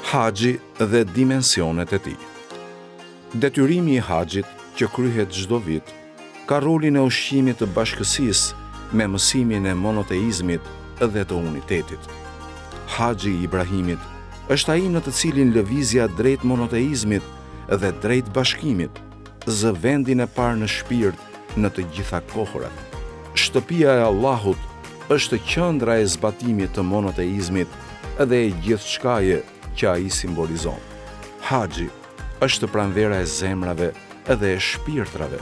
Haxhi dhe dimensionet e tij. Detyrimi i haxhit, që kryhet çdo vit, ka rolin e ushqimit të bashkësisë me mësimin e monoteizmit dhe të unitetit. Haxhi i Ibrahimit është ai në të cilin lëvizja drejt monoteizmit dhe drejt bashkimit zë vendin e parë në shpirt në të gjitha kohërat. Shtëpia e Allahut është qendra e zbatimit të monoteizmit dhe e gjithçkaje që ai simbolizon. Haxhi është pranvera e zemrave dhe e shpirtrave.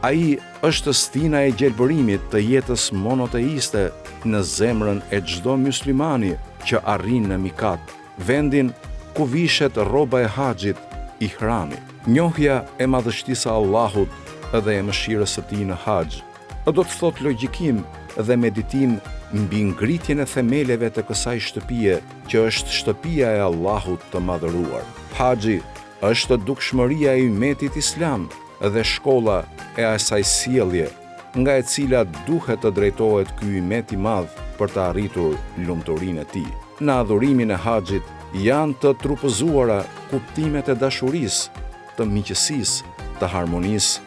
Ai është stina e gjelbërimit të jetës monoteiste në zemrën e çdo myslimani që arrin në mikat, vendin ku vishet rroba e haxhit, ihrami. Njohja e madhështisë së Allahut dhe e mëshirës së tij në haxh do të thotë logjikim dhe meditim mbi ngritjen e themeleve të kësaj shtëpie që është shtëpia e Allahut të madhëruar. Haxhi është dukshmëria e ummetit islam dhe shkolla e asaj sjellje nga e cila duhet të drejtohet ky ummet i madh për të arritur lumturinë e tij. Në adhurimin e haxhit janë të trupëzuara kuptimet e dashurisë, të miqësisë, të harmonisë,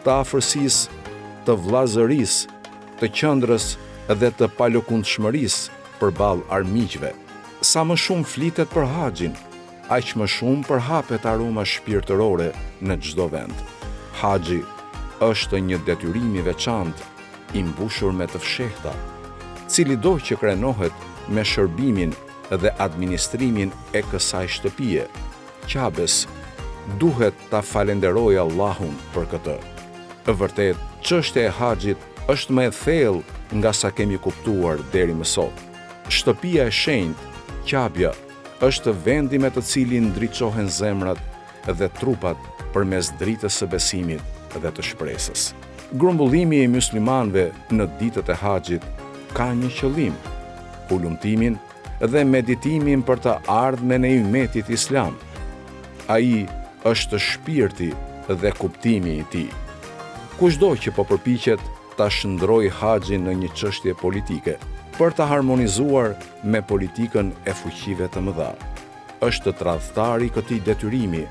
të afërsisë, të vllazërisë, të qendrës dhe të palëkundshmërisë përballë armiqve. Sa më shumë flitet për haxhin, aq më shumë përhapet aroma shpirtërore në çdo vend. Haxhi është një detyrim i veçantë, i mbushur me të fshehta, cili do që krenohet me shërbimin dhe administrimin e kësaj shtëpie. Qabes duhet ta falenderojë Allahun për këtë. Vërtet, çështja e haxhit është më e thellë nga sa kemi kuptuar deri më sot. Shtëpia e shenjtë, Qabja, është vendi me të cilin ndriçohen zemrat dhe trupat përmes dritës së besimit dhe të shpresës. Grumbullimi i myslimanëve në ditët e haxhit ka një qëllim: ulumtimin dhe meditimin për të ardhmen e ummetit islam. Ai është shpirti dhe kuptimi i tij. Kushdo që po përpiqet ta shndrojë haxhin në një çështje politike për të harmonizuar me politikën e fuqive të mëdha, është tradhtar i këtij detyrimi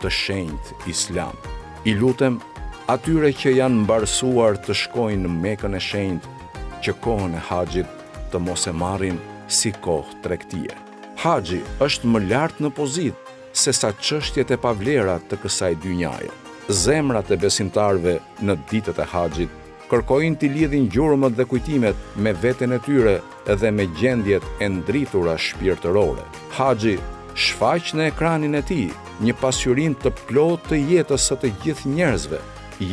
të shenjtë islam. I lutem atyre që janë mbarësuar të shkojnë në Mekën e shenjtë që kohën e haxhit të mos e marrin si kohë tregtie. Haxhi është më lart në pozitë se sa çështjet e pavlera të kësaj dynjaje. Zemrat e besimtarëve në ditët e haxhit kërkojnë t'i lidhin gjurmët dhe kujtimet me veten e tyre dhe me gjendjet e ndritura shpirtërore. Haxhi shfaq në ekranin e tij një pasqyrim të plotë të jetës së të gjithë njerëzve.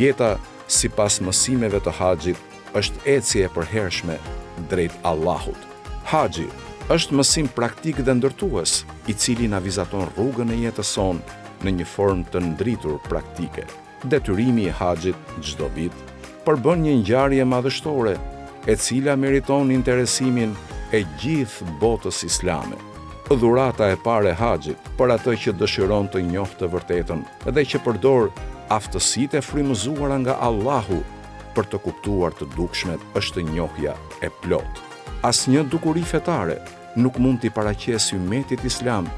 Jeta sipas mësimeve të haxhit është ecje e përhershme drejt Allahut. Haxhi është mësim praktik dhe ndërtues, i cili na vizaton rrugën e jetës sonë në një formë të ndritur praktike. Detyrimi i haxhit çdo vit përbën një ngjarje madhështore, e cila meriton interesimin e gjithë botës islame. Dhurata e parë e haxhit për atë që dëshiron të njohë të vërtetën dhe që përdor aftësitë e frymëzuara nga Allahu për të kuptuar të dukshmet është njohja e plotë. Asnjë dukuri fetare nuk mund t'i paraqesë ummetit islam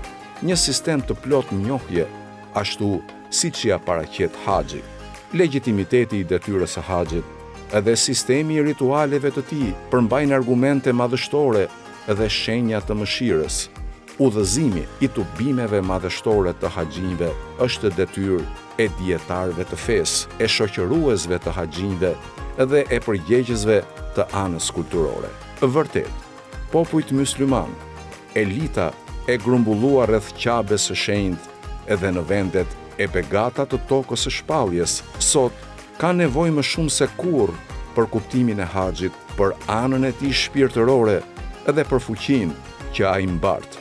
një sistem të plotë njohje ashtu siç ia paraqet haxhi. Legitimiteti i detyrës së haxhit edhe sistemi i ritualeve të tij përmbajnë argumente madhështore dhe shenja të mëshirës. Udhëzimi i tubimeve madhështore të haxhinjve është detyrë e dietarëve të fesë, e shoqëruesve të haxhinjve dhe e përgjegjësve të anës kulturore. Vërtet, popujt mysliman, elita e grumbulluar rreth Qabes së shenjtë edhe në vendet e begata të tokës së shpalljes, sot ka nevojë më shumë se kurrë për kuptimin e haxhit, për anën e tij shpirtërore dhe për fuqinë që ai mbart.